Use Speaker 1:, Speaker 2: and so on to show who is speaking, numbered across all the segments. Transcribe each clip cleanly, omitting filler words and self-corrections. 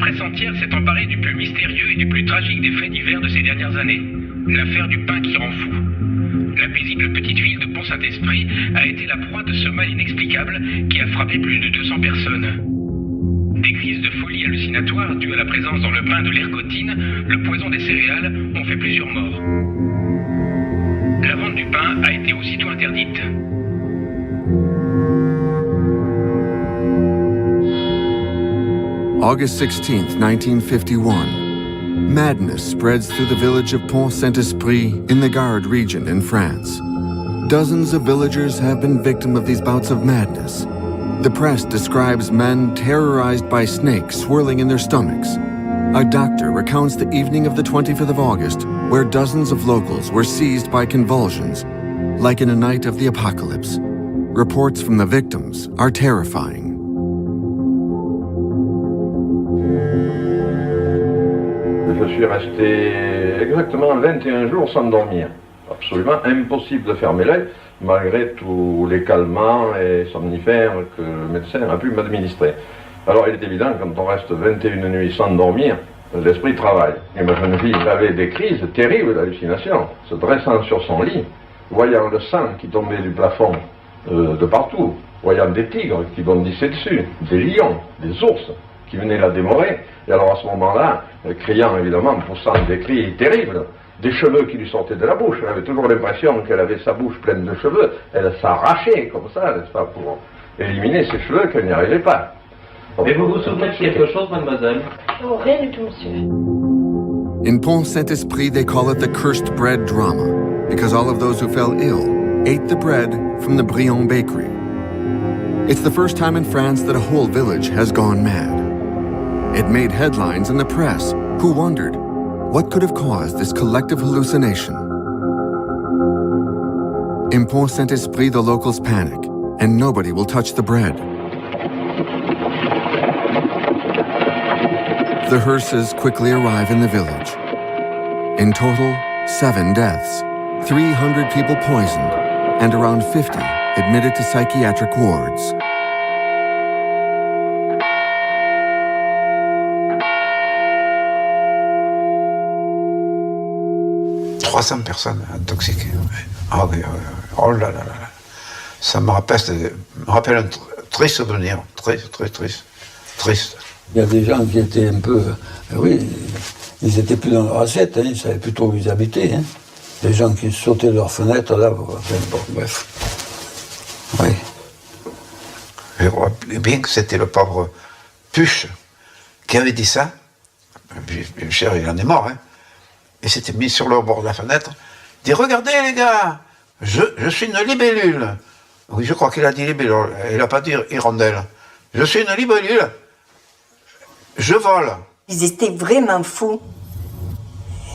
Speaker 1: presse entière s'est emparée du plus mystérieux et du plus tragique des faits divers de ces dernières années. L'affaire du pain qui rend fou. La paisible petite ville de Pont-Saint-Esprit a été la proie de ce mal inexplicable qui a frappé plus de 200 personnes. Des crises de folie hallucinatoire dues à la présence dans le pain de l'ergotine, le poison des céréales, ont fait plusieurs morts. La vente du pain a été aussitôt interdite.
Speaker 2: August 16th, 1951. Madness spreads through the village of Pont-Saint-Esprit in the Gard region in France. Dozens of villagers have been victims of these bouts of madness. The press describes men terrorized by snakes swirling in their stomachs. A doctor recounts the evening of the 25th of August, where dozens of locals were seized by convulsions, like in a night of the apocalypse. Reports from the victims are terrifying.
Speaker 3: Je suis resté exactement 21 jours sans dormir. Absolument impossible de fermer l'œil, malgré tous les calmants et somnifères que le médecin a pu m'administrer. Alors il est évident, quand on reste 21 nuits sans dormir, l'esprit travaille. Et ma jeune fille avait des crises terribles d'hallucination, se dressant sur son lit, voyant le sang qui tombait du plafond de partout, voyant des tigres qui bondissaient dessus, des lions, des ours qui venaient la dévorer. Et alors à ce moment-là, criant évidemment, poussant des cris terribles, des cheveux qui lui sortaient de la bouche. Elle avait toujours l'impression qu'elle avait sa bouche pleine de cheveux. Elle s'arrachait comme ça, n'est-ce pas, pour éliminer ses cheveux, qu'elle n'y arrivait pas.
Speaker 4: Mais vous vous souvenez de quelque chose, mademoiselle?
Speaker 5: Oh, rien du tout, monsieur.
Speaker 2: In Pont-Saint-Esprit, they call it the cursed bread drama, because all of those who fell ill ate the bread from the Briand bakery. It's the first time in France that a whole village has gone mad. It made headlines in the press, who wondered, what could have caused this collective hallucination? In Pont-Saint-Esprit, the locals panic, and nobody will touch the bread. The hearses quickly arrive in the village. In total, 7 deaths, 300 people poisoned, and around 50 admitted to psychiatric wards.
Speaker 6: 300 personnes intoxiquées. Ah oui, oh là là là. Ça me rappelle un triste souvenir, très triste.
Speaker 7: Il y a des gens qui étaient un peu, oui, ils étaient plus dans leur assiette, hein, ils savaient plus trop où ils habitaient. Hein. Des gens qui sautaient de leurs fenêtres, là, enfin, bon, bref. Oui.
Speaker 6: Je crois bien que c'était le pauvre Puche qui avait dit ça. Bien cher, il en est mort, hein. Et s'était mis sur le bord de la fenêtre, dit « Regardez les gars, je suis une libellule ». Oui, je crois qu'il a dit libellule, il n'a pas dit hirondelle. « Je suis une libellule, je vole ».
Speaker 8: Ils étaient vraiment fous.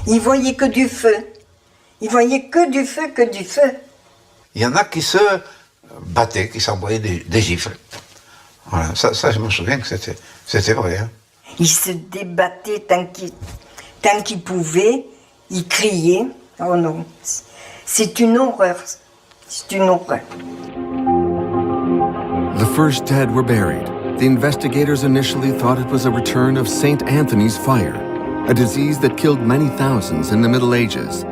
Speaker 8: Ils voyaient que du feu. Ils voyaient que du feu, que du feu.
Speaker 6: Il y en a qui se battaient, qui s'envoyaient des gifles. Voilà, ça je me souviens que c'était vrai. Hein.
Speaker 8: Ils se débattaient tant qu'ils pouvaient. Ils criaient. Oh non, c'est une horreur. C'est une horreur.
Speaker 2: The first dead were buried. The investigators initially thought it was a return of St. Anthony's fire, a disease that killed many thousands in the Middle Ages,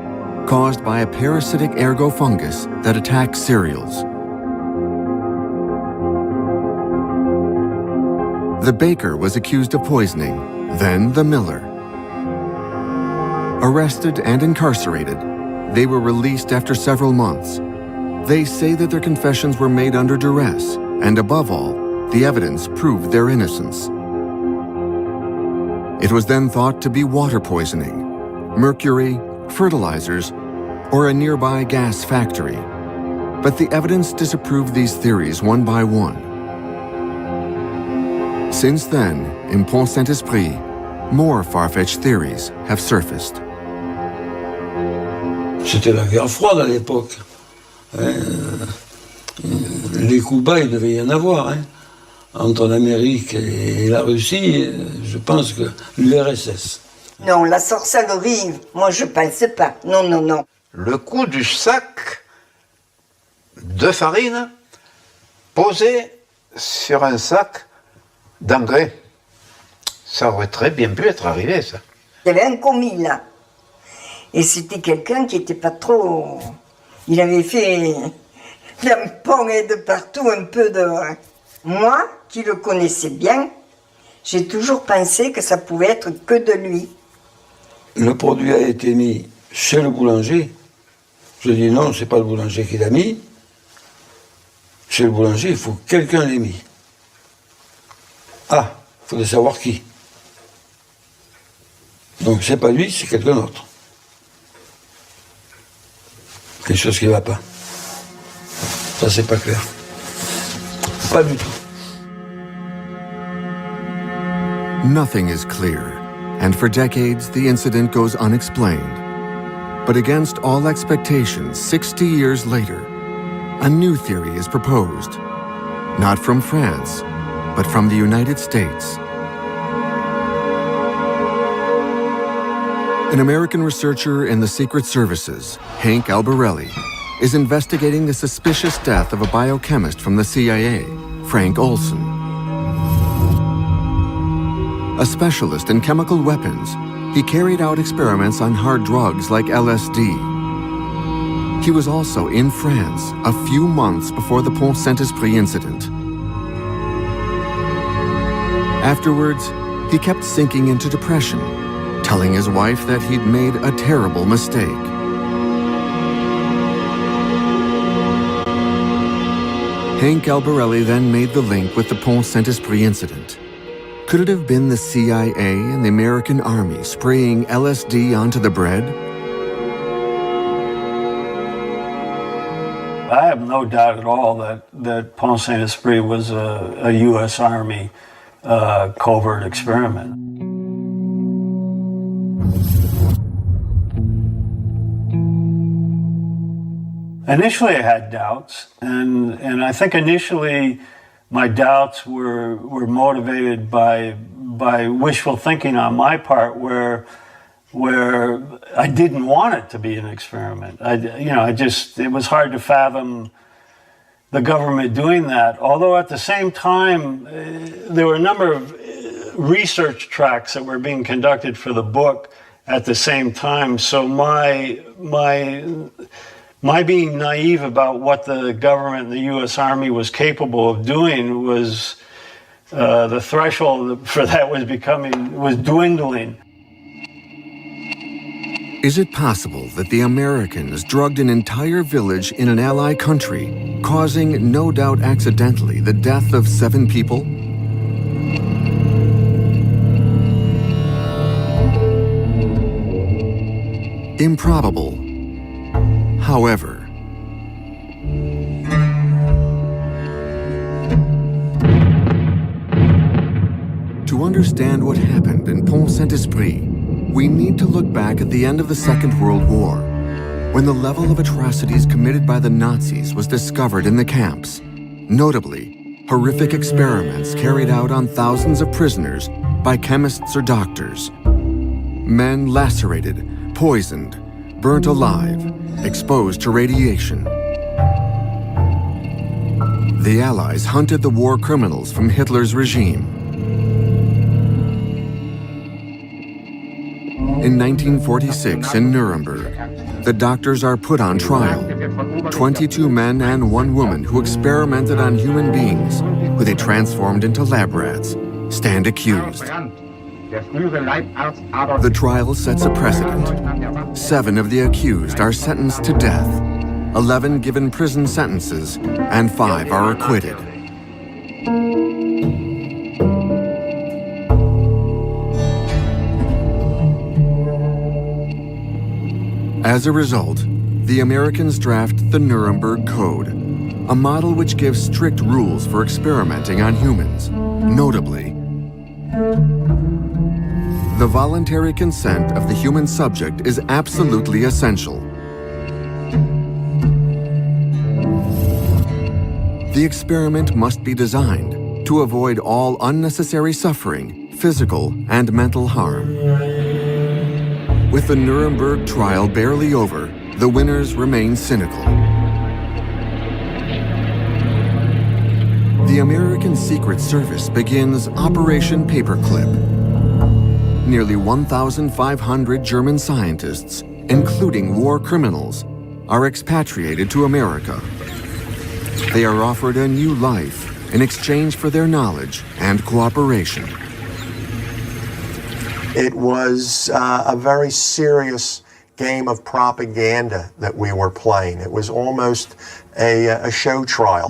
Speaker 2: caused by a parasitic ergo fungus that attacks cereals. The baker was accused of poisoning, then the miller. Arrested and incarcerated, they were released after several months. They say that their confessions were made under duress, and above all, the evidence proved their innocence. It was then thought to be water poisoning, mercury, fertilizers, or a nearby gas factory. But the evidence disproved these theories one by one. Since then, in Pont-Saint-Esprit, more far-fetched theories have surfaced.
Speaker 7: C'était la guerre froide à l'époque. Hein. Les coups bas, il devait y en avoir. Hein. Entre l'Amérique et la Russie, je pense que l'URSS.
Speaker 8: Non, la sorcellerie, moi je pense pas. Non, non, non.
Speaker 6: Le coup du sac de farine posé sur un sac d'engrais. Ça aurait très bien pu être arrivé, ça.
Speaker 8: Il y avait un commis là. Et c'était quelqu'un qui n'était pas trop... Il avait fait tampon et de partout un peu de... Moi, qui le connaissais bien, j'ai toujours pensé que ça pouvait être que de lui.
Speaker 7: Le produit a été mis chez le boulanger. Je dis non, c'est pas le boulanger qui l'a mis. Chez le boulanger, il faut que quelqu'un l'ait mis. Ah, il faut savoir qui. Donc c'est pas lui, c'est quelqu'un d'autre. Quelque chose qui ne va pas. Ça, c'est pas clair. Pas du tout.
Speaker 2: Nothing is clear, and for decades the incident goes unexplained. But against all expectations, 60 years later, a new theory is proposed. Not from France, but from the United States. An American researcher in the Secret Services, Hank Albarelli, is investigating the suspicious death of a biochemist from the CIA, Frank Olson. A specialist in chemical weapons, he carried out experiments on hard drugs like LSD. He was also in France a few months before the Pont Saint-Esprit incident. Afterwards, he kept sinking into depression, telling his wife that he'd made a terrible mistake. Hank Albarelli then made the link with the Pont Saint-Esprit incident. Could it have been the CIA and the American Army spraying LSD onto the bread?
Speaker 5: I have no doubt at all that Pont Saint-Esprit was a U.S. Army covert experiment. Initially, I had doubts, and I think initially my doubts were motivated by wishful thinking on my part, where I didn't want it to be an experiment. It was hard to fathom the government doing that. Although at the same time, there were a number of research tracks that were being conducted for the book at the same time. So my being naive about what the government and the U.S. Army was capable of doing was the threshold for that was dwindling.
Speaker 2: Is it possible that the Americans drugged an entire village in an ally country, causing, no doubt accidentally, the death of 7 people? Improbable. However, to understand what happened in Pont Saint-Esprit, we need to look back at the end of the Second World War, when the level of atrocities committed by the Nazis was discovered in the camps. Notably, horrific experiments carried out on thousands of prisoners by chemists or doctors. Men lacerated, poisoned, burnt alive, exposed to radiation. The Allies hunted the war criminals from Hitler's regime. In 1946 in Nuremberg, the doctors are put on trial. 22 men and 1 woman who experimented on human beings, who they transformed into lab rats, stand accused. The trial sets a precedent. 7 of the accused are sentenced to death, 11 given prison sentences, and 5 are acquitted. As a result, the Americans draft the Nuremberg Code, a model which gives strict rules for experimenting on humans. Notably, the voluntary consent of the human subject is absolutely essential. The experiment must be designed to avoid all unnecessary suffering, physical and mental harm. With the Nuremberg trial barely over, the winners remain cynical. The American Secret Service begins Operation Paperclip. nearly 1,500 German scientists, including war criminals, are expatriated to America. They are offered a new life in exchange for their knowledge and cooperation.
Speaker 9: It was a very serious game of propaganda that we were playing. It was almost a show trial.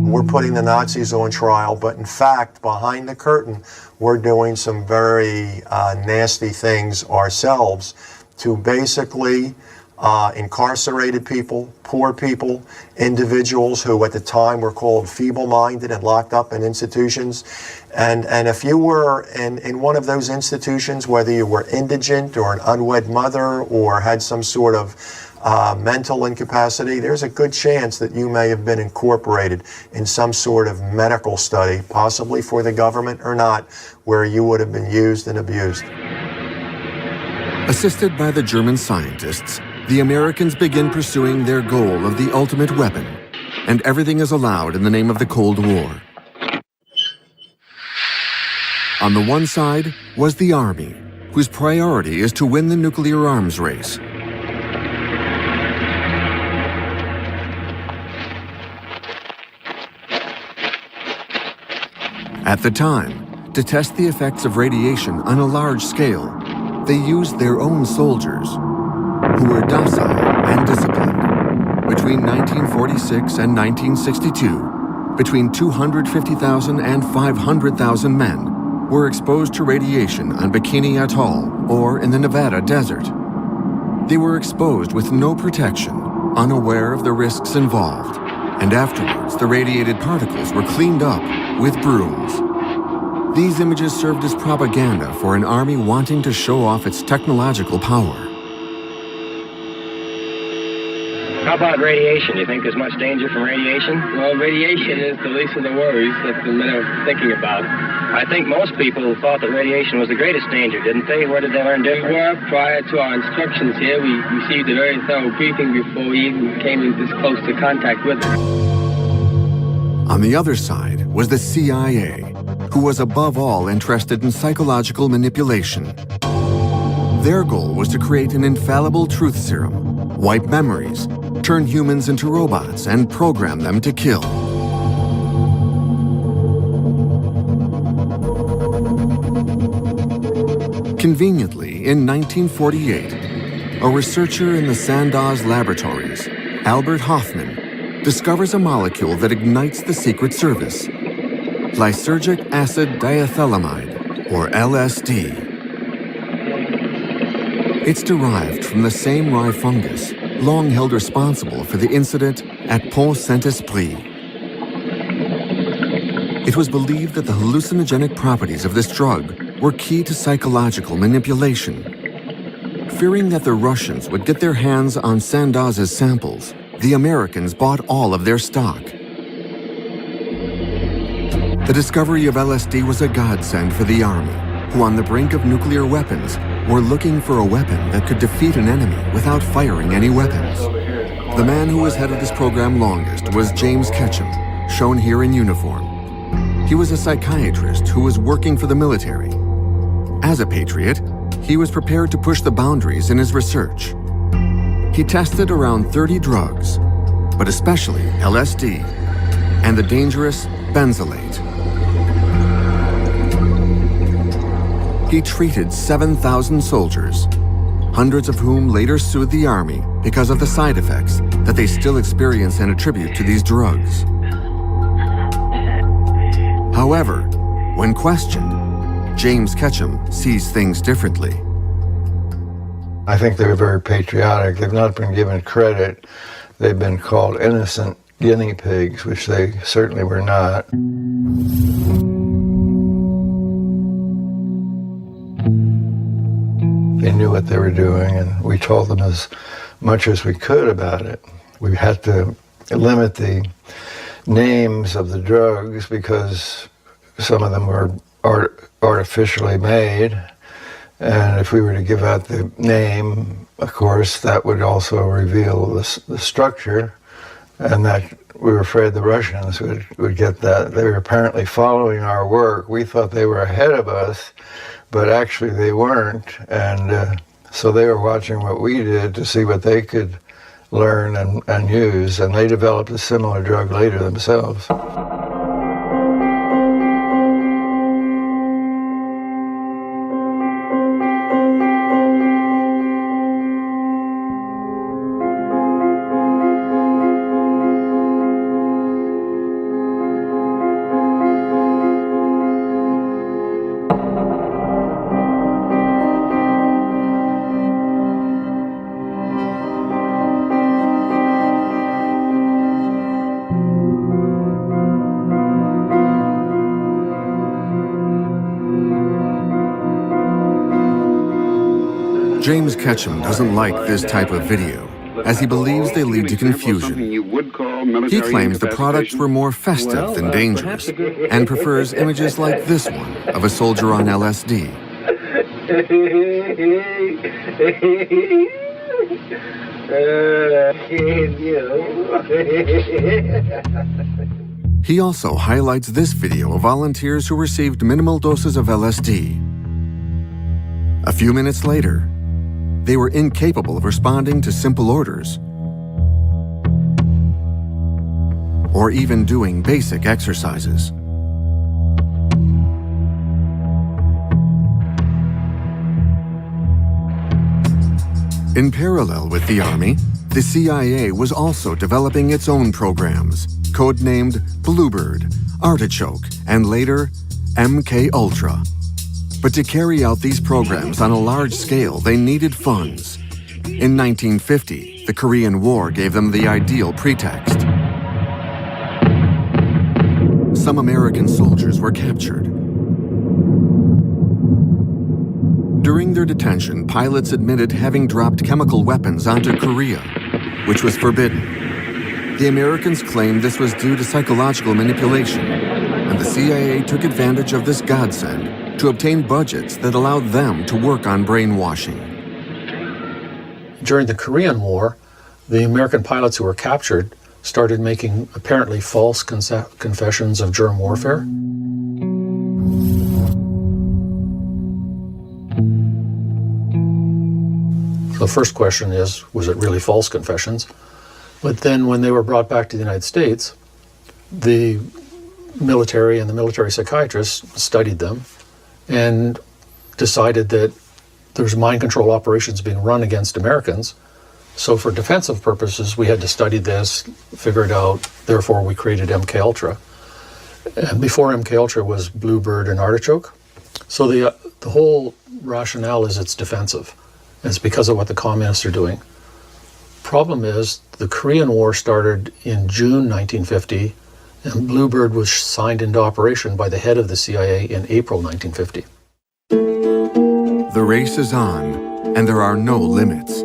Speaker 9: We're putting the Nazis on trial, but in fact, behind the curtain, we're doing some very nasty things ourselves to basically incarcerated people, poor people, individuals who at the time were called feeble-minded and locked up in institutions. And if you were in one of those institutions, whether you were indigent or an unwed mother or had some sort of mental incapacity, there's a good chance that you may have been incorporated in some sort of medical study, possibly for the government or not, where you would have been used and abused.
Speaker 2: Assisted by the German scientists, the Americans begin pursuing their goal of the ultimate weapon, and everything is allowed in the name of the Cold War. On the one side was the Army, whose priority is to win the nuclear arms race. At the time, to test the effects of radiation on a large scale, they used their own soldiers, who were docile and disciplined. Between 1946 and 1962, between 250,000 and 500,000 men were exposed to radiation on Bikini Atoll or in the Nevada desert. They were exposed with no protection, unaware of the risks involved, and afterwards the radiated particles were cleaned up with brooms. These images served as propaganda for an army wanting to show off its technological power.
Speaker 1: How about radiation? You think there's much danger from radiation?
Speaker 10: Well, radiation is the least of the worries that the men are thinking about.
Speaker 1: I think most people thought that radiation was the greatest danger, didn't they? Where did they learn different?
Speaker 10: We were, prior to our instructions here, we received a very thorough briefing before we even came in this close to contact with it.
Speaker 2: On the other side was the CIA, who was above all interested in psychological manipulation. Their goal was to create an infallible truth serum, wipe memories, turn humans into robots, and program them to kill. Conveniently, in 1948, a researcher in the Sandoz laboratories, Albert Hofmann, discovers a molecule that ignites the Secret Service, lysergic acid diethylamide, or LSD. It's derived from the same rye fungus long held responsible for the incident at Pont Saint-Esprit. It was believed that the hallucinogenic properties of this drug were key to psychological manipulation. Fearing that the Russians would get their hands on Sandoz's samples, the Americans bought all of their stock. The discovery of LSD was a godsend for the Army, who on the brink of nuclear weapons were looking for a weapon that could defeat an enemy without firing any weapons. The man who was head of this program longest was James Ketchum, shown here in uniform. He was a psychiatrist who was working for the military. As a patriot, he was prepared to push the boundaries in his research. He tested around 30 drugs, but especially LSD and the dangerous benzylate. He treated 7,000 soldiers, hundreds of whom later sued the Army because of the side effects that they still experience and attribute to these drugs. However, when questioned, James Ketchum sees things differently.
Speaker 11: I think they were very patriotic. They've not been given credit. They've been called innocent guinea pigs, which they certainly were not. They knew what they were doing, and we told them as much as we could about it. We had to limit the names of the drugs because some of them were artificially made, and if we were to give out the name, of course, that would also reveal the structure and that we were afraid the Russians would get that. They were apparently following our work. We thought they were ahead of us, but actually they weren't, and so they were watching what we did to see what they could learn and use, and they developed a similar drug later themselves.
Speaker 2: James Ketchum doesn't like this type of video, as he believes they lead to confusion. He claims the products were more festive than dangerous, and prefers images like this one of a soldier on LSD. He also highlights this video of volunteers who received minimal doses of LSD. A few minutes later, they were incapable of responding to simple orders or even doing basic exercises. In parallel with the Army, the CIA was also developing its own programs, codenamed Bluebird, Artichoke, and later MK Ultra. But to carry out these programs on a large scale, they needed funds. In 1950, the Korean War gave them the ideal pretext. Some American soldiers were captured. During their detention, pilots admitted having dropped chemical weapons onto Korea, which was forbidden. The Americans claimed this was due to psychological manipulation, and the CIA took advantage of this godsend to obtain budgets that allowed them to work on brainwashing.
Speaker 12: During the Korean War, the American pilots who were captured started making apparently false confessions of germ warfare. The first question is, was it really false confessions? But then when they were brought back to the United States, the military and the military psychiatrists studied them and decided that there's mind control operations being run against Americans. So for defensive purposes, we had to study this, figure it out, therefore we created MK Ultra. And before MK Ultra was Bluebird and Artichoke. So the whole rationale is it's defensive. It's because of what the communists are doing. Problem is, the Korean War started in June 1950, and Bluebird was signed into operation by the head of the CIA in April 1950.
Speaker 2: The race is on, and there are no limits.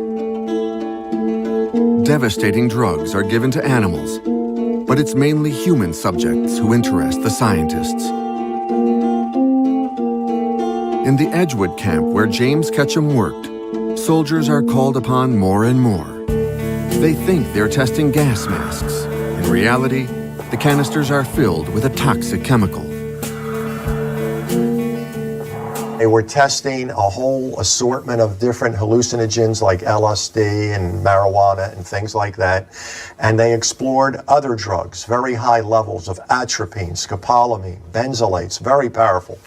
Speaker 2: Devastating drugs are given to animals, but it's mainly human subjects who interest the scientists. In the Edgewood camp where James Ketchum worked, soldiers are called upon more and more. They think they're testing gas masks. In reality, the canisters are filled with a toxic chemical.
Speaker 9: They were testing a whole assortment of different hallucinogens like LSD and marijuana and things like that. And they explored other drugs, very high levels of atropine, scopolamine, benzoates, very powerful.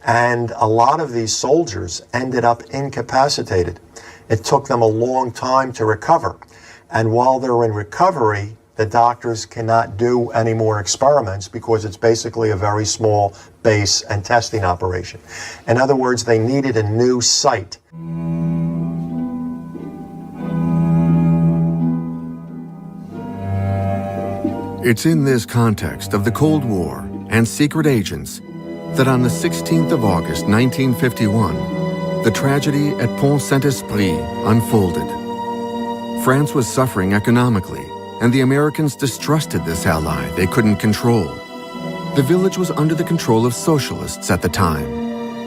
Speaker 9: And a lot of these soldiers ended up incapacitated. It took them a long time to recover. And while they're in recovery, the doctors cannot do any more experiments because it's basically a very small base and testing operation. In other words, they needed a new site.
Speaker 2: It's in this context of the Cold War and secret agents that on the 16th of August, 1951, the tragedy at Pont Saint-Esprit unfolded. France was suffering economically, and the Americans distrusted this ally they couldn't control. The village was under the control of socialists at the time.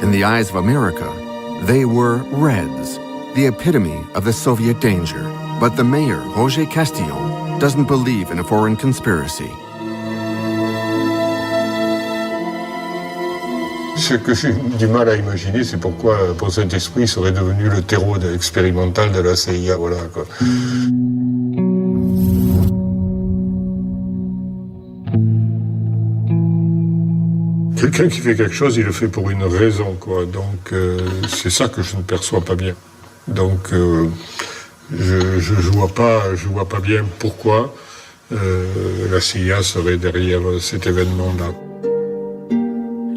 Speaker 2: In the eyes of America, they were Reds, the epitome of the Soviet danger. But the mayor, Roger Castillon, doesn't believe in a foreign conspiracy.
Speaker 13: Ce que j'ai du mal à imaginer, c'est pourquoi Pont Saint-Esprit serait devenu le terreau expérimental de la CIA. Voilà, quoi. Quelqu'un qui fait quelque chose, il le fait pour une raison, quoi. Donc, c'est ça que je ne perçois pas bien. Donc, je vois pas bien pourquoi la CIA serait derrière cet événement-là.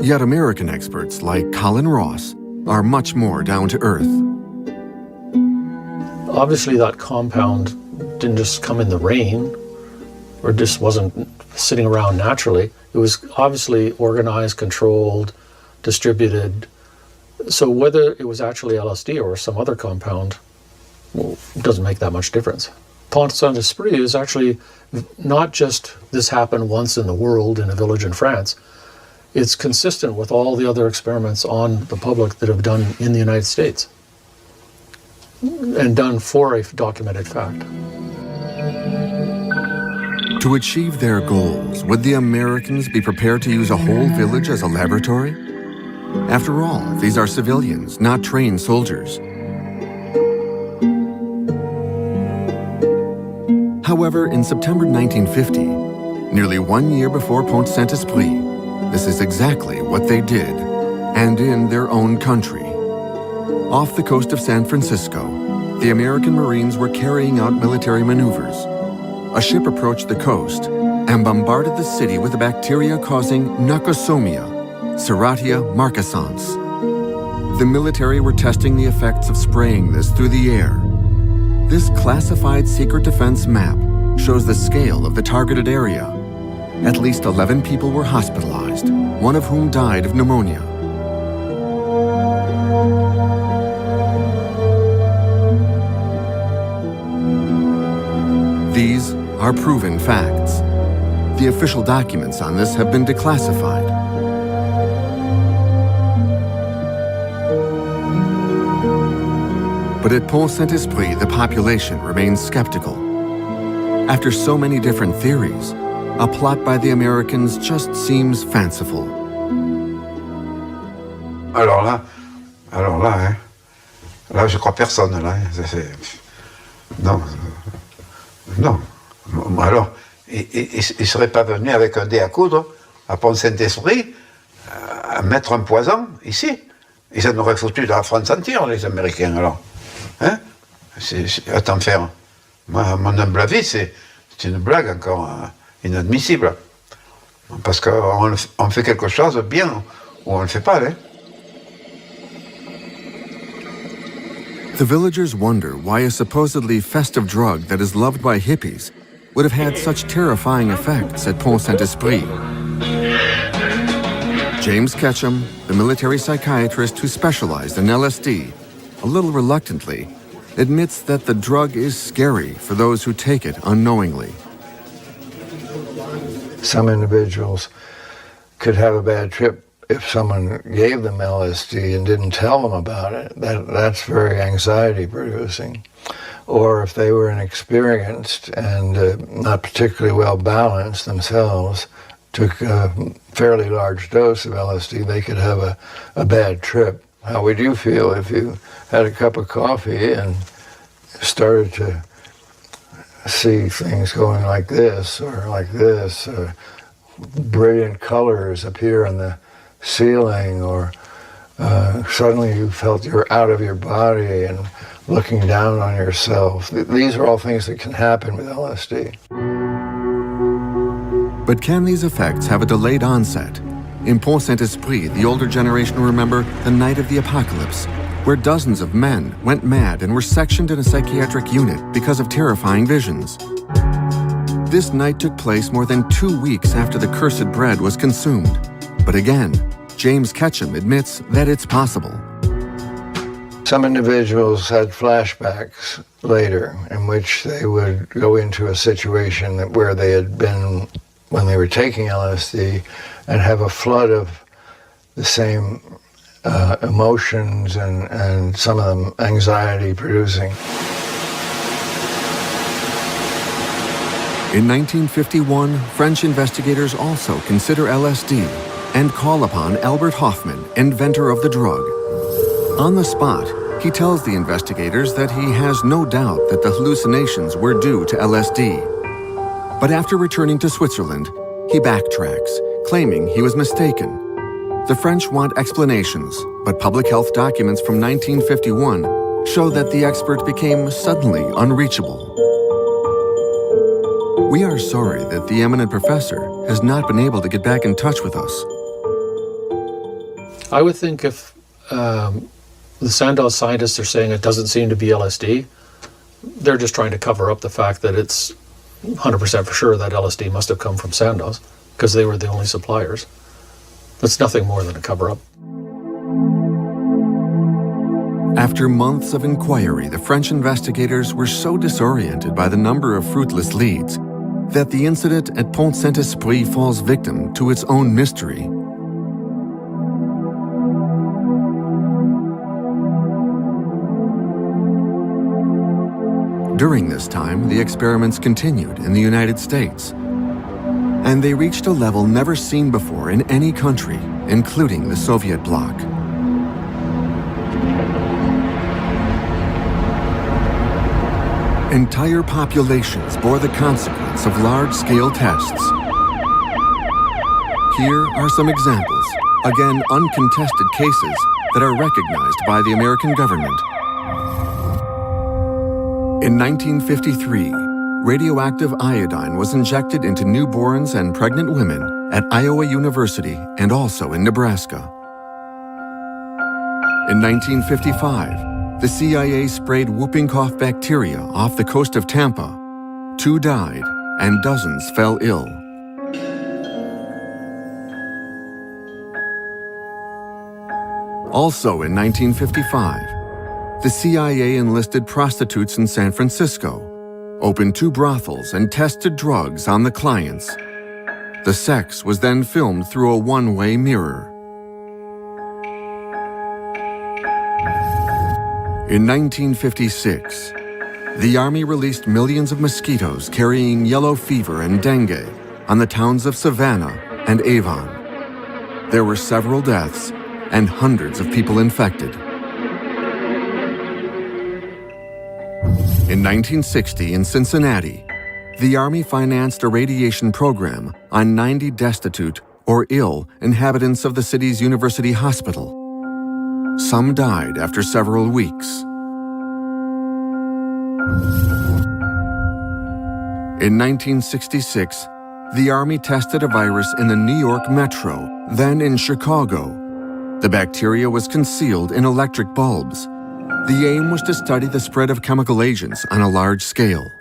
Speaker 2: Yet American experts like Colin Ross are much more down to earth.
Speaker 12: Obviously, that compound didn't just come in the rain, or just wasn't sitting around naturally. It was obviously organized, controlled, distributed. So whether it was actually LSD or some other compound, well, doesn't make that much difference. Pont Saint-Esprit is actually not just this happened once in the world in a village in France. It's consistent with all the other experiments on the public that have done in the United States and done for a documented fact.
Speaker 2: To achieve their goals, would the Americans be prepared to use a whole village as a laboratory? After all, these are civilians, not trained soldiers. However, in September 1950, nearly 1 year before Pont Saint-Esprit, this is exactly what they did, and in their own country. Off the coast of San Francisco, the American Marines were carrying out military maneuvers. A ship approached the coast and bombarded the city with a bacteria causing Noxosomia, Serratia marcescens. The military were testing the effects of spraying this through the air. This classified secret defense map shows the scale of the targeted area. At least 11 people were hospitalized, one of whom died of pneumonia. These are proven facts. The official documents on this have been declassified. But at Pont Saint-Esprit, the population remains skeptical. After so many different theories, a plot by the Americans just seems fanciful.
Speaker 6: Alors là, hein. Là, je crois personne, là. Non. Alors, il serait pas venu avec un dé à coudre à Pont Saint-Esprit à mettre un poison ici. Ils en auraient foutu dans la France entière, les Américains, alors. Hein? À t'en faire. Moi, à mon humble avis, c'est une blague encore inadmissible. Parce qu'on fait quelque chose bien ou on ne le fait pas, hein?
Speaker 2: The villagers wonder why a supposedly festive drug that is loved by hippies would have had such terrifying effects at Pont Saint-Esprit. James Ketchum, the military psychiatrist who specialized in LSD, a little reluctantly, admits that the drug is scary for those who take it unknowingly.
Speaker 11: Some individuals could have a bad trip if someone gave them LSD and didn't tell them about it. That's very anxiety producing. Or if they were inexperienced and not particularly well balanced themselves, took a fairly large dose of LSD, they could have a bad trip. How would you feel if you had a cup of coffee and started to see things going like this, or brilliant colors appear on the ceiling, or suddenly you felt you're out of your body and looking down on yourself? These are all things that can happen with LSD.
Speaker 2: But can these effects have a delayed onset? In Pont Saint-Esprit, the older generation remember the night of the apocalypse, where dozens of men went mad and were sectioned in a psychiatric unit because of terrifying visions. This night took place more than 2 weeks after the cursed bread was consumed. But again, James Ketchum admits that it's possible.
Speaker 11: Some individuals had flashbacks later in which they would go into a situation where they had been when they were taking LSD and have a flood of the same emotions and some of them anxiety producing.
Speaker 2: In 1951, French investigators also consider LSD and call upon Albert Hofmann, inventor of the drug. On the spot, he tells the investigators that he has no doubt that the hallucinations were due to LSD. But after returning to Switzerland, he backtracks, claiming he was mistaken. The French want explanations, but public health documents from 1951 show that the expert became suddenly unreachable. We are sorry that the eminent professor has not been able to get back in touch with us.
Speaker 12: I would think if the Sandoz scientists are saying it doesn't seem to be LSD, they're just trying to cover up the fact that it's 100% for sure that LSD must have come from Sandoz, because they were the only suppliers. That's nothing more than a cover-up.
Speaker 2: After months of inquiry, the French investigators were so disoriented by the number of fruitless leads that the incident at Pont Saint-Esprit falls victim to its own mystery. During this time, the experiments continued in the United States, and they reached a level never seen before in any country, including the Soviet bloc. Entire populations bore the consequence of large-scale tests. Here are some examples, again uncontested cases that are recognized by the American government. In 1953, radioactive iodine was injected into newborns and pregnant women at Iowa University and also in Nebraska. In 1955, the CIA sprayed whooping cough bacteria off the coast of Tampa. 2 died and dozens fell ill. Also in 1955, the CIA enlisted prostitutes in San Francisco, opened 2 brothels, and tested drugs on the clients. The sex was then filmed through a one-way mirror. In 1956, the Army released millions of mosquitoes carrying yellow fever and dengue on the towns of Savannah and Avon. There were several deaths and hundreds of people infected. In 1960, in Cincinnati, the Army financed a radiation program on 90 destitute or ill inhabitants of the city's university hospital. Some died after several weeks. In 1966, the Army tested a virus in the New York Metro, then in Chicago. The bacteria was concealed in electric bulbs. The aim was to study the spread of chemical agents on a large scale.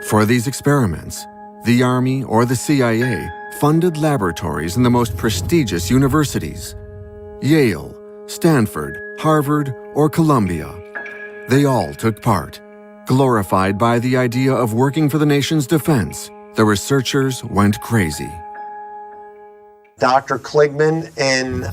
Speaker 2: For these experiments, the Army or the CIA funded laboratories in the most prestigious universities: Yale, Stanford, Harvard, or Columbia. They all took part. Glorified by the idea of working for the nation's defense, the researchers went crazy.
Speaker 9: Dr. Kligman in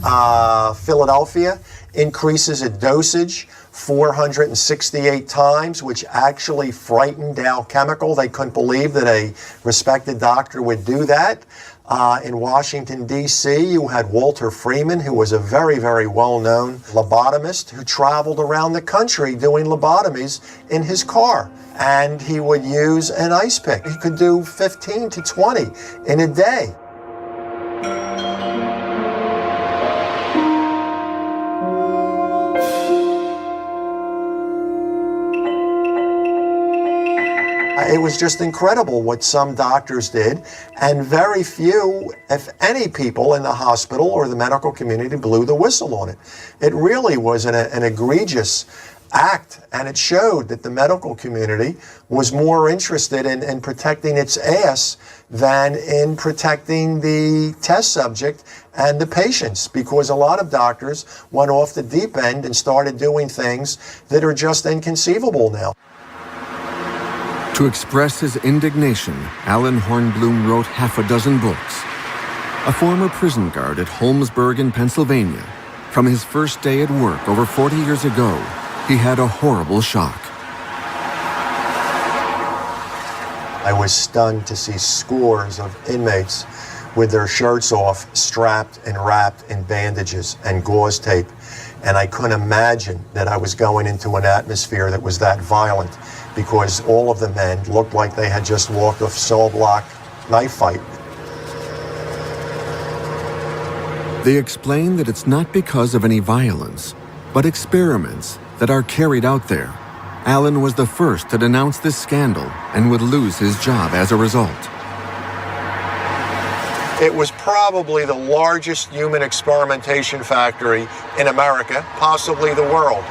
Speaker 9: Philadelphia increases a dosage 468 times, which actually frightened Dow Chemical. They couldn't believe that a respected doctor would do that. In Washington, D.C., you had Walter Freeman, who was a very, very well-known lobotomist who traveled around the country doing lobotomies in his car. And he would use an ice pick. He could do 15 to 20 in a day. It was just incredible what some doctors did, and very few, if any, people in the hospital or the medical community blew the whistle on it. It really was an egregious act, and it showed that the medical community was more interested in protecting its ass than in protecting the test subject and the patients, because a lot of doctors went off the deep end and started doing things that are just inconceivable now.
Speaker 2: To express his indignation, Alan Hornbloom wrote half a dozen books. A former prison guard at Holmesburg in Pennsylvania, from his first day at work over 40 years ago, he had a horrible shock.
Speaker 9: I was stunned to see scores of inmates with their shirts off, strapped and wrapped in bandages and gauze tape. And I couldn't imagine that I was going into an atmosphere that was that violent, because all of the men looked like they had just walked a cell block knife fight.
Speaker 2: They explain that it's not because of any violence, but experiments that are carried out there. Allen was the first to denounce this scandal and would lose his job as a result.
Speaker 9: It was probably the largest human experimentation factory in America, possibly the world.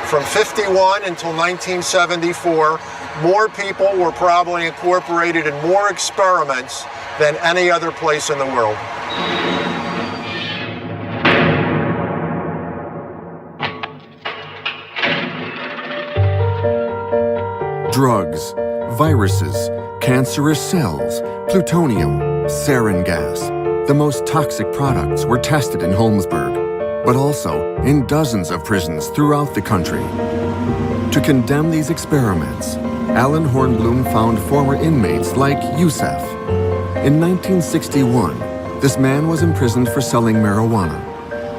Speaker 9: From 51 until 1974, more people were probably incorporated in more experiments than any other place in the world.
Speaker 2: Drugs, viruses, cancerous cells, plutonium, sarin gas. The most toxic products were tested in Holmesburg, but also in dozens of prisons throughout the country. To condemn these experiments, Allen Hornblum found former inmates like Youssef. In 1961, this man was imprisoned for selling marijuana.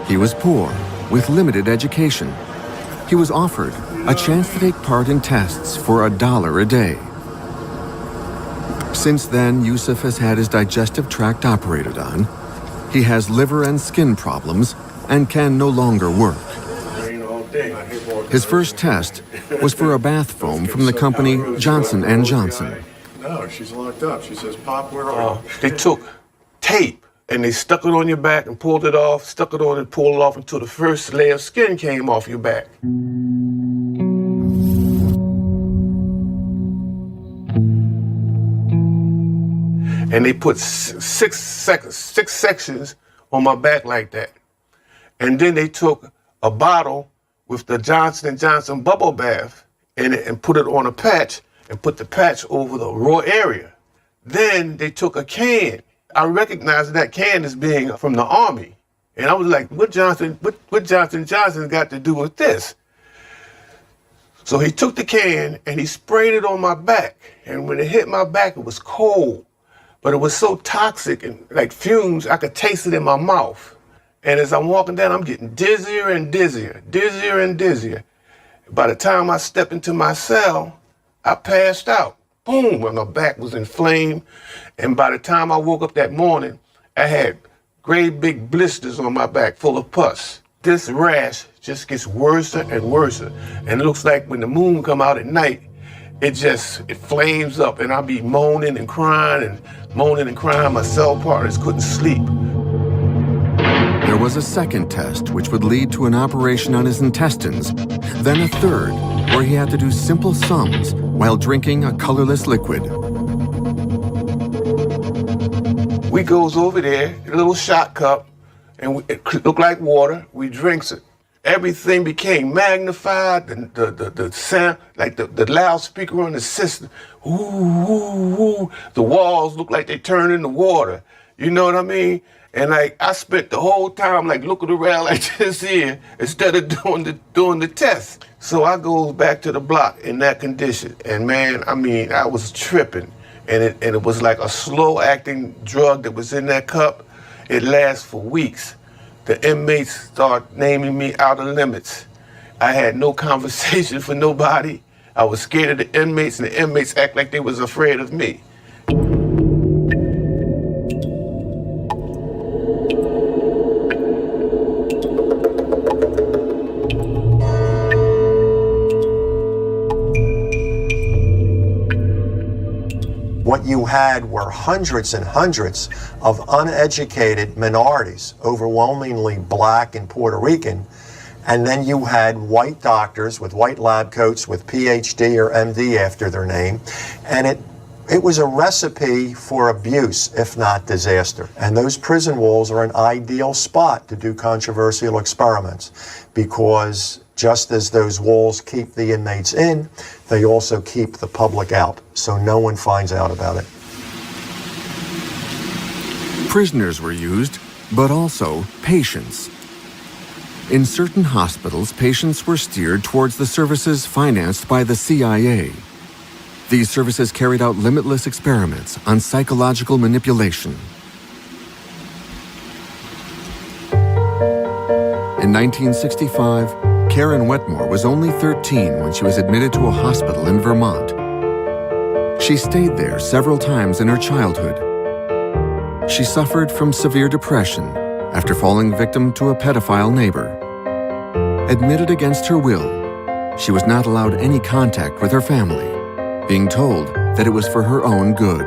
Speaker 2: He was poor, with limited education. He was offered a chance to take part in tests for $1 a day. Since then, Youssef has had his digestive tract operated on. He has liver and skin problems and can no longer work. His first test was for a bath foam from the company Johnson & Johnson.
Speaker 14: No, she's locked up. She says, Pop, where are you?
Speaker 15: They took tape and they stuck it on your back and pulled it off, stuck it on and pulled it off until the first layer of skin came off your back. And they put six sections on my back like that. And then they took a bottle with the Johnson & Johnson bubble bath in it and put it on a patch and put the patch over the raw area. Then they took a can. I recognized that can as being from the Army. And I was like, what Johnson Johnson got to do with this? So he took the can and he sprayed it on my back. And when it hit my back, it was cold. But it was so toxic and like fumes, I could taste it in my mouth. And as I'm walking down, I'm getting dizzier and dizzier, dizzier and dizzier. By the time I stepped into my cell, I passed out. Boom, and my back was inflamed. And by the time I woke up that morning, I had great big blisters on my back full of pus. This rash just gets worse and worse. And it looks like when the moon come out at night, it flames up and I'll be moaning and crying. My cell partners couldn't sleep.
Speaker 2: There was a second test which would lead to an operation on his intestines, then a third where he had to do simple sums while drinking a colorless liquid.
Speaker 15: We goes over there, a little shot cup, and it looked like water. We drinks it. Everything became magnified. The sound, like the loudspeaker on the system. Ooh, ooh, ooh. The walls looked like they turned into water. You know what I mean? And like I spent the whole time like looking around like this here instead of doing the test. So I goes back to the block in that condition. And man, I mean, I was tripping. And it was like a slow acting drug that was in that cup. It lasts for weeks. The inmates start naming me out of limits. I had no conversation for nobody. I was scared of the inmates, and the inmates act like they was afraid of me.
Speaker 9: What you had were hundreds and hundreds of uneducated minorities, overwhelmingly black and Puerto Rican, and then you had white doctors with white lab coats with PhD or MD after their name, and it was a recipe for abuse, if not disaster. And those prison walls are an ideal spot to do controversial experiments, because just as those walls keep the inmates in, they also keep the public out, so no one finds out about it.
Speaker 2: Prisoners were used, but also patients. In certain hospitals, patients were steered towards the services financed by the CIA. These services carried out limitless experiments on psychological manipulation. In 1965, Karen Wetmore was only 13 when she was admitted to a hospital in Vermont. She stayed there several times in her childhood. She suffered from severe depression after falling victim to a pedophile neighbor. Admitted against her will, she was not allowed any contact with her family, being told that it was for her own good.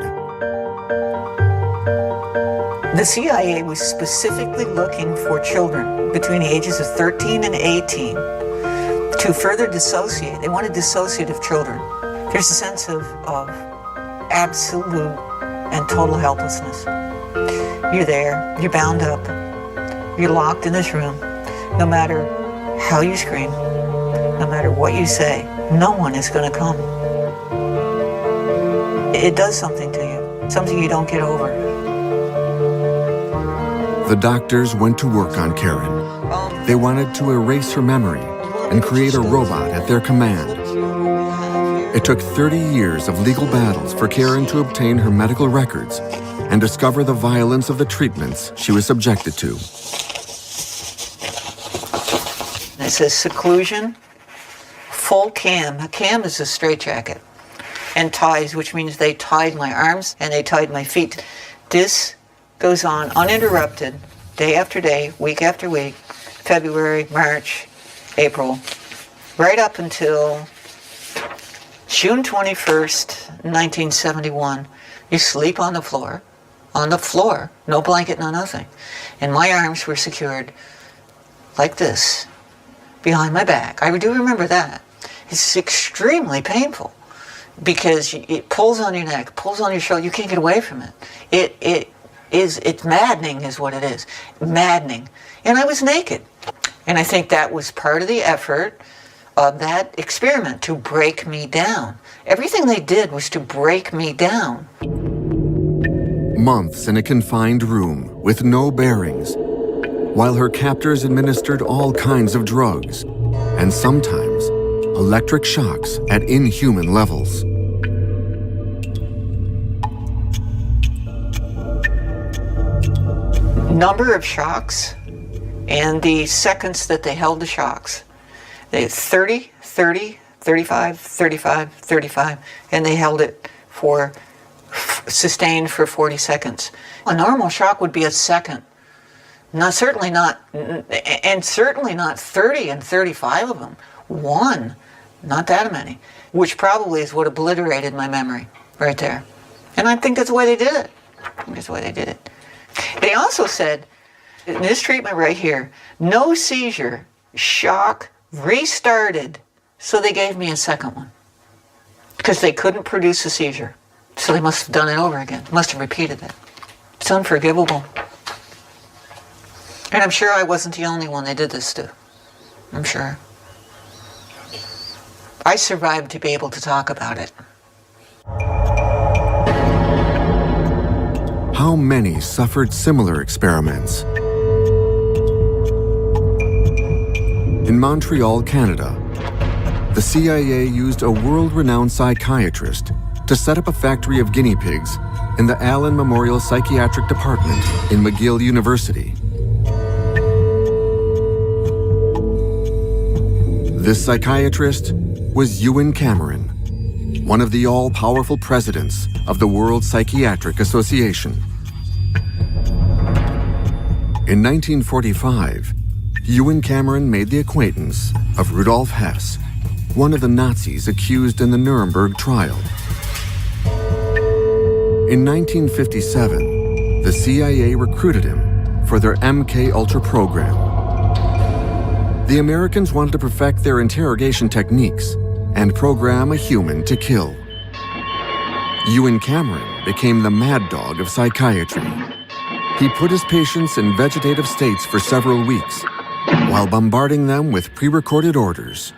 Speaker 16: The CIA was specifically looking for children between the ages of 13 and 18 to further dissociate. They wanted dissociative children. There's a sense of absolute and total helplessness. You're there, you're bound up, you're locked in this room. No matter how you scream, no matter what you say, no one is going to come. It does something to you, something you don't get over.
Speaker 2: The doctors went to work on Karen. They wanted to erase her memory and create a robot at their command. It took 30 years of legal battles for Karen to obtain her medical records and discover the violence of the treatments she was subjected to.
Speaker 16: It says seclusion, full cam. A cam is a straitjacket. And ties, which means they tied my arms and they tied my feet. This goes on uninterrupted, day after day, week after week, February, March, April, right up until June 21st, 1971. You sleep on the floor, no blanket, no nothing. And my arms were secured like this, behind my back. I do remember that. It's extremely painful because it pulls on your neck, pulls on your shoulder. You can't get away from it. It's maddening is what it is. Maddening. And I was naked. And I think that was part of the effort of that experiment, to break me down. Everything they did was to break me down.
Speaker 2: Months in a confined room with no bearings, while her captors administered all kinds of drugs, and sometimes electric shocks at inhuman levels.
Speaker 16: Number of shocks and the seconds that they held the shocks. They 30, 30, 35, 35, 35, and they held it for sustained for 40 seconds. A normal shock would be a second. Certainly not 30 and 35 of them. One, not that many, which probably is what obliterated my memory right there. And I think that's the way they did it. They also said, in this treatment right here, no seizure, shock, restarted. So they gave me a second one because they couldn't produce a seizure. So they must have done it over again, must have repeated it. It's unforgivable. And I'm sure I wasn't the only one they did this to. I'm sure. I survived to be able to talk about it.
Speaker 2: How many suffered similar experiments? In Montreal, Canada, the CIA used a world-renowned psychiatrist to set up a factory of guinea pigs in the Allen Memorial Psychiatric Department in McGill University. This psychiatrist was Ewen Cameron, one of the all-powerful presidents of the World Psychiatric Association. In 1945, Ewen Cameron made the acquaintance of Rudolf Hess, one of the Nazis accused in the Nuremberg trial. In 1957, the CIA recruited him for their MK-Ultra program. The Americans wanted to perfect their interrogation techniques and program a human to kill. Ewen Cameron became the mad dog of psychiatry. He put his patients in vegetative states for several weeks while bombarding them with pre-recorded orders.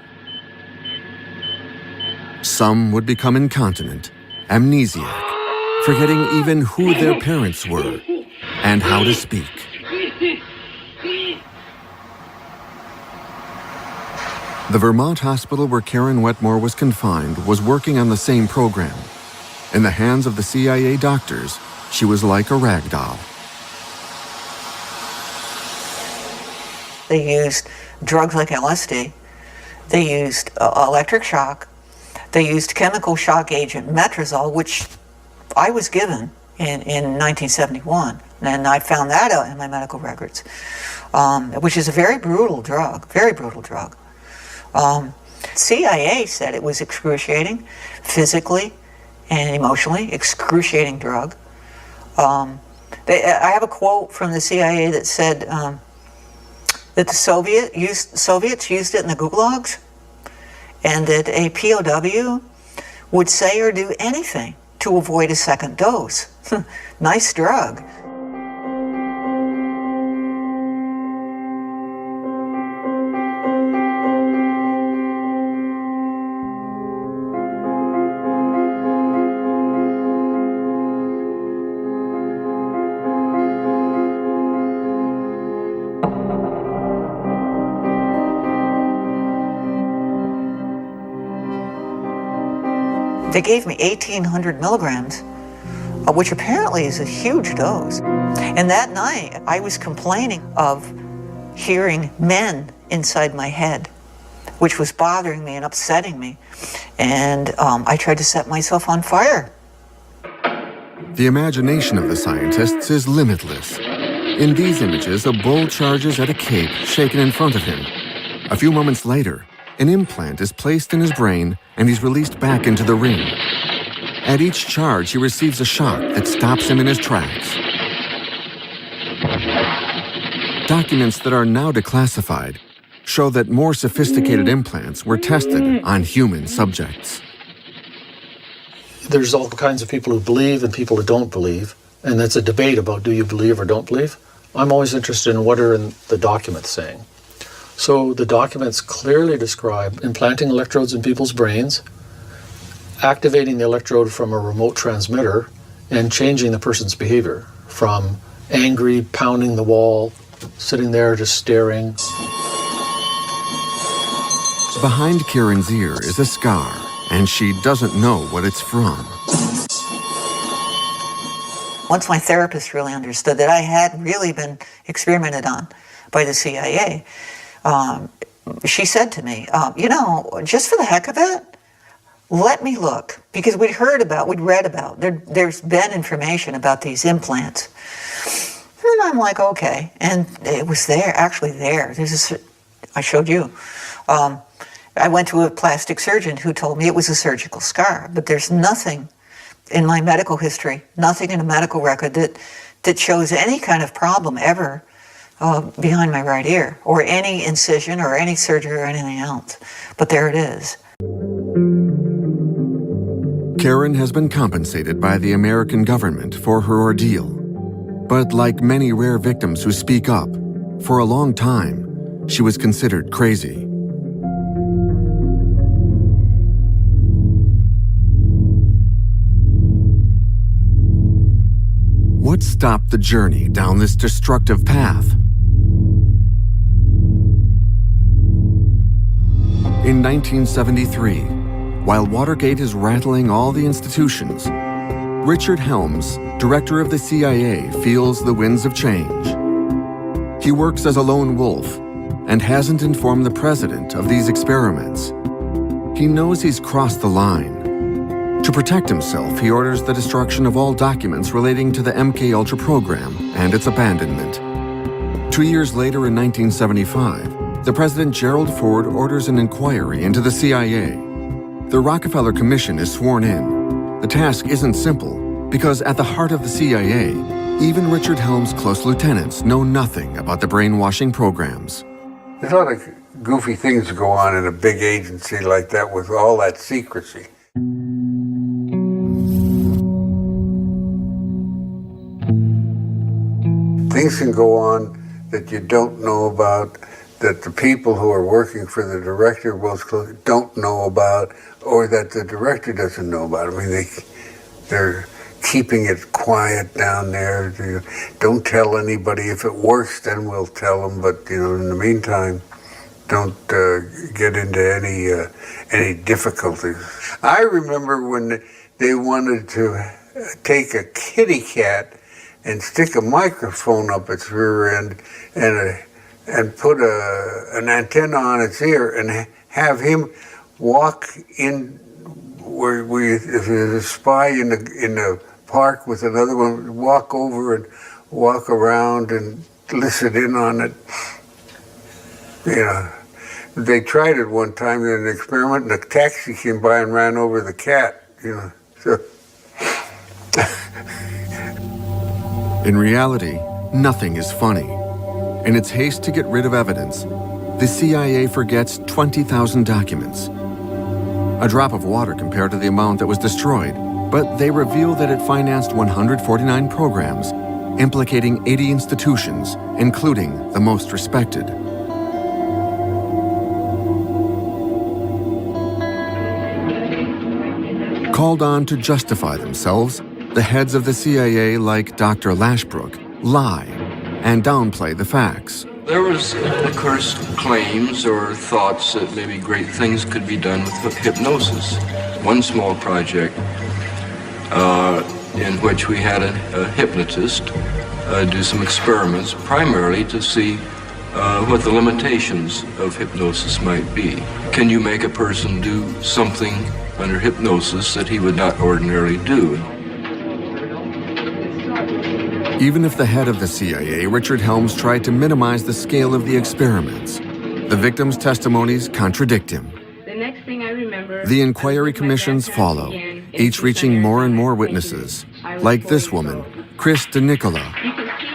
Speaker 2: Some would become incontinent, amnesiac, forgetting even who their parents were and how to speak. The Vermont hospital where Karen Wetmore was confined was working on the same program. In the hands of the CIA doctors, she was like a rag doll.
Speaker 16: They used drugs like LSD. They used electric shock. They used chemical shock agent metrazole, which I was given in 1971. And I found that out in my medical records, which is a very brutal drug, very brutal drug. CIA said it was excruciating, physically and emotionally, excruciating drug. I have a quote from the CIA that said that the Soviets used it in the gulags, and that a POW would say or do anything to avoid a second dose. Nice drug. They gave me 1,800 milligrams, which apparently is a huge dose. And that night, I was complaining of hearing men inside my head, which was bothering me and upsetting me. And I tried to set myself on fire.
Speaker 2: The imagination of the scientists is limitless. In these images, a bull charges at a cape shaken in front of him. A few moments later, an implant is placed in his brain and he's released back into the ring. At each charge, he receives a shock that stops him in his tracks. Documents that are now declassified show that more sophisticated implants were tested on human subjects.
Speaker 12: There's all kinds of people who believe and people who don't believe, and it's a debate about do you believe or don't believe. I'm always interested in what are in the documents saying. So the documents clearly describe implanting electrodes in people's brains, activating the electrode from a remote transmitter, and changing the person's behavior from angry, pounding the wall, sitting there just staring.
Speaker 2: Behind Karen's ear is a scar, and she doesn't know what it's from.
Speaker 16: Once my therapist really understood that I had really been experimented on by the CIA, she said to me, you know, just for the heck of it, let me look, because we'd read about, there's been information about these implants. And I'm like, okay. And it was there, actually there. I showed you. I went to a plastic surgeon who told me it was a surgical scar, but there's nothing in my medical history, nothing in a medical record that shows any kind of problem ever behind my right ear, or any incision or any surgery or anything else. But there it is.
Speaker 2: Karen has been compensated by the American government for her ordeal. But like many rare victims who speak up, for a long time, she was considered crazy. What stopped the journey down this destructive path? In 1973, while Watergate is rattling all the institutions, Richard Helms, director of the CIA, feels the winds of change. He works as a lone wolf and hasn't informed the president of these experiments. He knows he's crossed the line. To protect himself, he orders the destruction of all documents relating to the MKUltra program and its abandonment. 2 years later, in 1975, the President Gerald Ford orders an inquiry into the CIA. The Rockefeller Commission is sworn in. The task isn't simple, because at the heart of the CIA, even Richard Helms' close lieutenants know nothing about the brainwashing programs.
Speaker 17: There's a lot of goofy things go on in a big agency like that with all that secrecy. Things can go on that you don't know about, that the people who are working for the director don't know about, or that the director doesn't know about. I mean, they're keeping it quiet down there. Don't tell anybody. If it works, then we'll tell them. But, you know, in the meantime, get into any difficulties. I remember when they wanted to take a kitty cat and stick a microphone up its rear end and put an antenna on its ear and have him walk in where if there's a spy in the park with another one, walk over and walk around and listen in on it. You know, they tried it one time in an experiment, and a taxi came by and ran over the cat. You know, so.
Speaker 2: In reality, nothing is funny. In its haste to get rid of evidence, the CIA forgets 20,000 documents. A drop of water compared to the amount that was destroyed, but they reveal that it financed 149 programs, implicating 80 institutions, including the most respected. Called on to justify themselves, the heads of the CIA, like Dr. Lashbrook, lie and downplay the facts.
Speaker 18: There was, of course, claims or thoughts that maybe great things could be done with hypnosis. One small project in which we had a hypnotist do some experiments, primarily to see what the limitations of hypnosis might be. Can you make a person do something under hypnosis that he would not ordinarily do?
Speaker 2: Even if the head of the CIA, Richard Helms, tried to minimize the scale of the experiments, the victims' testimonies contradict him.
Speaker 19: The next thing I remember,
Speaker 2: the inquiry commissions follow, each reaching more and more witnesses, like this woman, Chris DeNicola.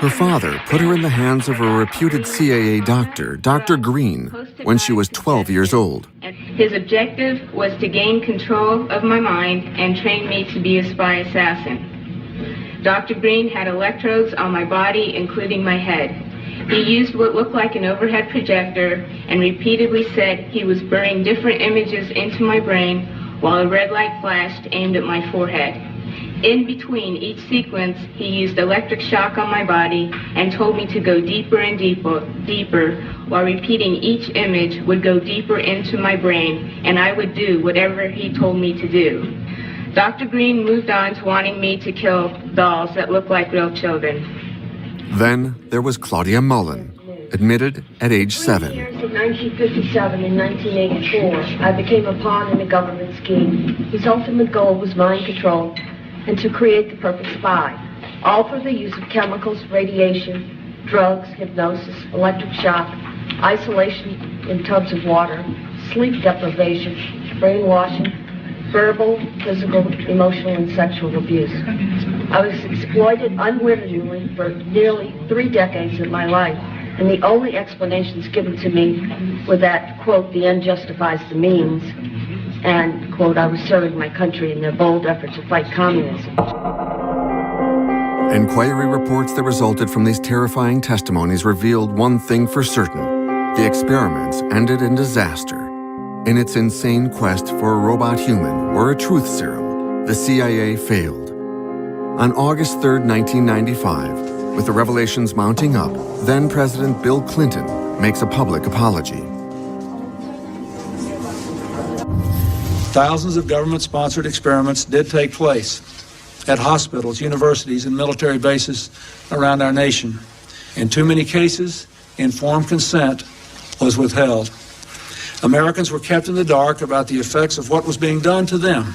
Speaker 2: Her father put her in the hands of a reputed CIA doctor, Dr. Green, when she was 12 years old.
Speaker 19: His objective was to gain control of my mind and train me to be a spy assassin. Dr. Green had electrodes on my body, including my head. He used what looked like an overhead projector and repeatedly said he was burning different images into my brain while a red light flashed aimed at my forehead. In between each sequence, he used electric shock on my body and told me to go deeper and deeper, while repeating each image would go deeper into my brain, and I would do whatever he told me to do. Dr. Green moved on to wanting me to kill dolls that looked like real children.
Speaker 2: Then there was Claudia Mullen, admitted at age 7.
Speaker 20: In 1957 and 1984, I became a pawn in a government scheme. His ultimate goal was mind control and to create the perfect spy, all for the use of chemicals, radiation, drugs, hypnosis, electric shock, isolation in tubs of water, sleep deprivation, brainwashing, verbal, physical, emotional, and sexual abuse. I was exploited unwittingly for nearly 3 decades of my life, and the only explanations given to me were that, quote, the end justifies the means, and, quote, I was serving my country in their bold effort to fight communism.
Speaker 2: Inquiry reports that resulted from these terrifying testimonies revealed one thing for certain: the experiments ended in disaster. In its insane quest for a robot human or a truth serum, the CIA failed. On August 3, 1995, with the revelations mounting up, then-President Bill Clinton makes a public apology.
Speaker 21: Thousands of government-sponsored experiments did take place at hospitals, universities, and military bases around our nation. In too many cases, informed consent was withheld. Americans were kept in the dark about the effects of what was being done to them.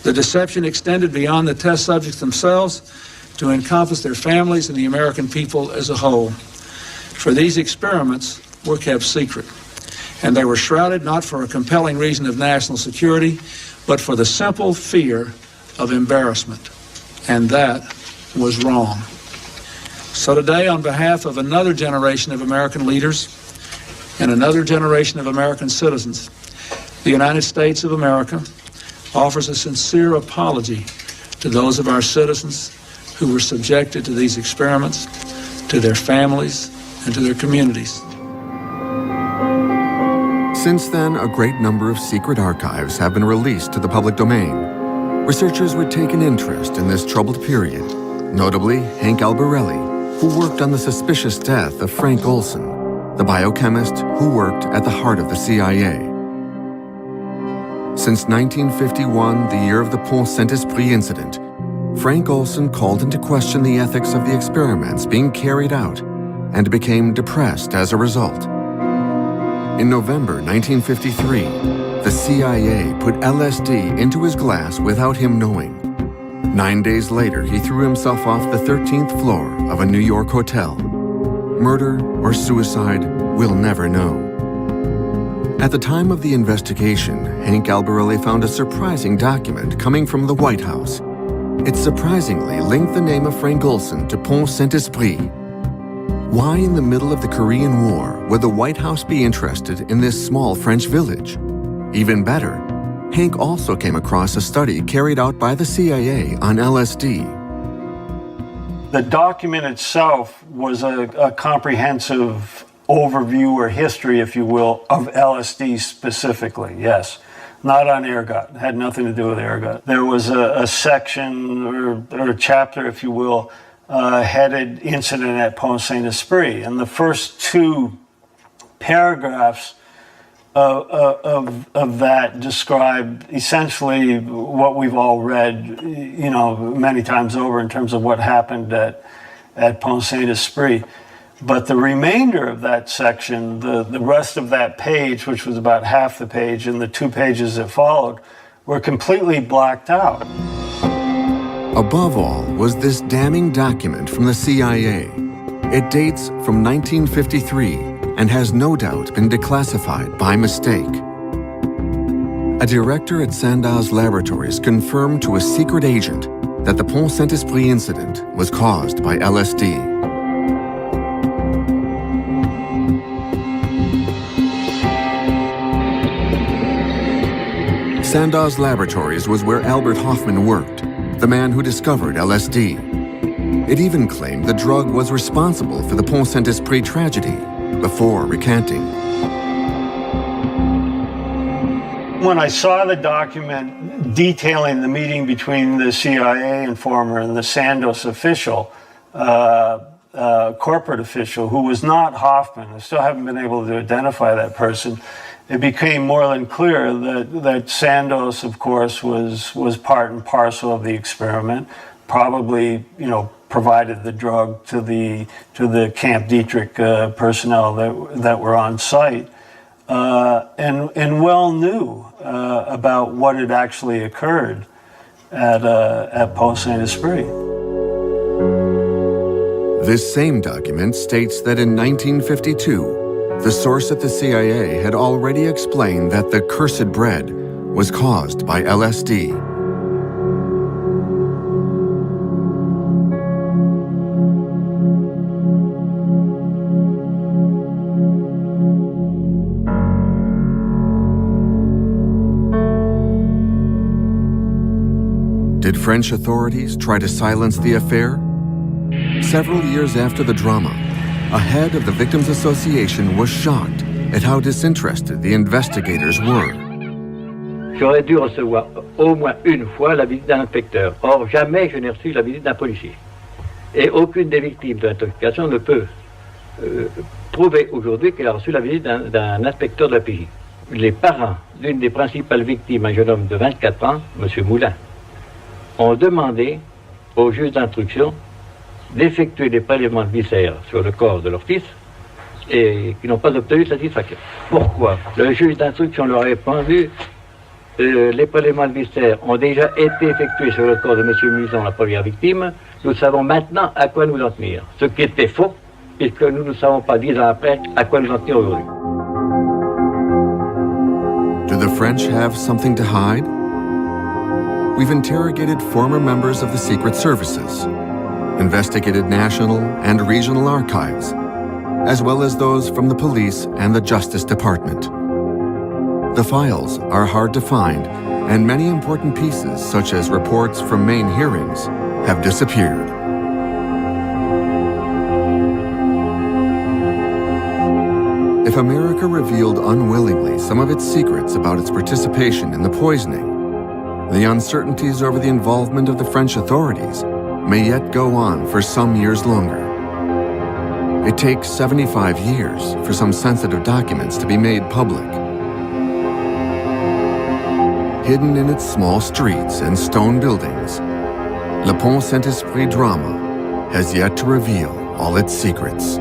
Speaker 21: The deception extended beyond the test subjects themselves to encompass their families and the American people as a whole. For these experiments were kept secret, and they were shrouded not for a compelling reason of national security, but for the simple fear of embarrassment. And that was wrong. So today, on behalf of another generation of American leaders and another generation of American citizens, the United States of America offers a sincere apology to those of our citizens who were subjected to these experiments, to their families, and to their communities.
Speaker 2: Since then, a great number of secret archives have been released to the public domain. Researchers would take an interest in this troubled period, notably Hank Albarelli, who worked on the suspicious death of Frank Olson, the biochemist who worked at the heart of the CIA. Since 1951, the year of the Pont Saint-Esprit incident, Frank Olson called into question the ethics of the experiments being carried out and became depressed as a result. In November 1953, the CIA put LSD into his glass without him knowing. 9 days later, he threw himself off the 13th floor of a New York hotel. Murder or suicide, we'll never know. At the time of the investigation, Hank Albarelli found a surprising document coming from the White House. It surprisingly linked the name of Frank Olson to Pont Saint-Esprit. Why in the middle of the Korean War would the White House be interested in this small French village? Even better, Hank also came across a study carried out by the CIA on LSD.
Speaker 5: The document itself was a comprehensive overview or history, if you will, of LSD specifically, yes. Not on ergot, had nothing to do with ergot. There was a section or a chapter, if you will, headed Incident at Pont Saint-Esprit. And the first two paragraphs of that describe essentially what we've all read, you know, many times over in terms of what happened at Pont Saint-Esprit. But the remainder of that section, the rest of that page, which was about half the page, and the 2 pages that followed, were completely blacked out.
Speaker 2: Above all was this damning document from the CIA. It dates from 1953 and has no doubt been declassified by mistake. A director at Sandoz Laboratories confirmed to a secret agent that the Pont Saint-Esprit incident was caused by LSD. Sandoz Laboratories was where Albert Hofmann worked, the man who discovered LSD. It even claimed the drug was responsible for the Pont Saint-Esprit tragedy, before recanting.
Speaker 5: When I saw the document detailing the meeting between the CIA informer and the Sandoz official, corporate official, who was not Hoffman, I still haven't been able to identify that person, it became more than clear that Sandoz, of course, was part and parcel of the experiment, probably, you know, provided the drug to the Camp Dietrich personnel that were on site, and well knew about what had actually occurred at Pont Saint-Esprit.
Speaker 2: This same document states that in 1952, the source at the CIA had already explained that the cursed bread was caused by LSD. Did French authorities try to silence the affair? Several years after the drama, a head of the Victims Association was shocked at how disinterested the investigators were.
Speaker 3: J'aurais dû recevoir au moins une fois la visite d'un inspecteur. Or, jamais je n'ai reçu la visite d'un policier. Et aucune des victimes de l'intoxication ne peut prouver aujourd'hui qu'elle a reçu la visite d'un inspecteur de la PJ. Les parents d'une des principales victimes, un jeune homme de 24 ans, M. Moulin, ont demandé au juge d'instruction d'effectuer des prélèvements de viscères sur le corps de leur fils et qui n'ont pas obtenu de satisfaction. Pourquoi? Le juge d'instruction leur a répondu les prélèvements de viscères ont déjà été effectués sur le corps de M. Muson, la première victime. Nous savons maintenant à quoi nous en tenir. Ce qui était faux, puisque nous ne savons pas 10 ans après à quoi nous en tenir aujourd'hui.
Speaker 2: Do the French have something to hide? We've interrogated former members of the secret services, investigated national and regional archives, as well as those from the police and the Justice Department. The files are hard to find, and many important pieces, such as reports from main hearings, have disappeared. If America revealed unwillingly some of its secrets about its participation in the poisoning, the uncertainties over the involvement of the French authorities may yet go on for some years longer. it takes 75 years for some sensitive documents to be made public. Hidden in its small streets and stone buildings, Le Pont Saint-Esprit drama has yet to reveal all its secrets.